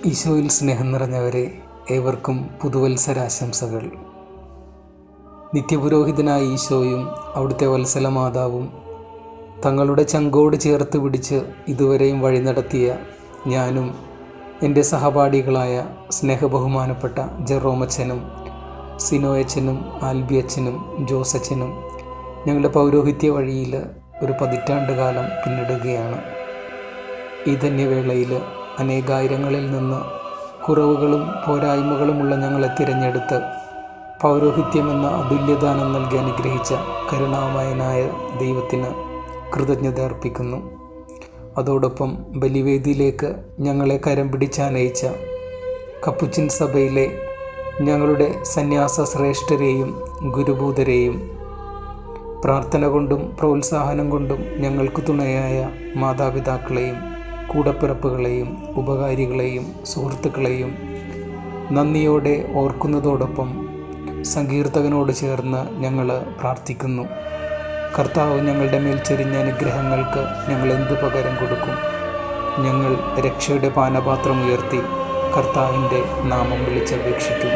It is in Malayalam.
ഈശോയിൽ സ്നേഹം നിറഞ്ഞവരെ, ഏവർക്കും പുതുവത്സരാശംസകൾ. നിത്യപുരോഹിതനായ ഈശോയും അവിടുത്തെ വത്സല മാതാവും തങ്ങളുടെ ചങ്കോട് ചേർത്ത് പിടിച്ച് ഇതുവരെയും വഴി നടത്തിയ ഞാനും എൻ്റെ സഹപാഠികളായ സ്നേഹബഹുമാനപ്പെട്ട ജെറോമച്ചനും സിനോയച്ചനും ആൽബിയച്ചനും ജോസച്ചനും ഞങ്ങളുടെ പൗരോഹിത്യ വഴിയിൽ ഒരു പതിറ്റാണ്ട് കാലം പിന്നിടുകയാണ്. ഈ ധന്യവേളയിൽ അനേകായിരങ്ങളിൽ നിന്ന് കുറവുകളും പോരായ്മകളുമുള്ള ഞങ്ങളെ തിരഞ്ഞെടുത്ത് പൗരോഹിത്യമെന്ന അതുല്യദാനം നൽകി അനുഗ്രഹിച്ച കരുണാമയനായ ദൈവത്തിന് കൃതജ്ഞത അർപ്പിക്കുന്നു. അതോടൊപ്പം ബലിവേദിയിലേക്ക് ഞങ്ങളെ കരം പിടിച്ചാനയിച്ച കപ്പുച്ചിൻ സഭയിലെ ഞങ്ങളുടെ സന്യാസ ശ്രേഷ്ഠരെയും ഗുരുഭൂതരെയും പ്രാർത്ഥന കൊണ്ടും പ്രോത്സാഹനം കൊണ്ടും ഞങ്ങൾക്ക് തുണയായ മാതാപിതാക്കളെയും കൂടപ്പിറപ്പുകളെയും ഉപകാരികളെയും സുഹൃത്തുക്കളെയും നന്ദിയോടെ ഓർക്കുന്നതോടൊപ്പം സങ്കീർത്തകനോട് ചേർന്ന് ഞങ്ങൾ പ്രാർത്ഥിക്കുന്നു. കർത്താവ് ഞങ്ങളുടെ മേൽ ചൊരിഞ്ഞ അനുഗ്രഹങ്ങൾക്ക് ഞങ്ങൾ എന്ത് പകരം കൊടുക്കും? ഞങ്ങൾ രക്ഷയുടെ പാനപാത്രം ഉയർത്തി കർത്താവിൻ്റെ നാമം വിളിച്ചപേക്ഷിക്കും.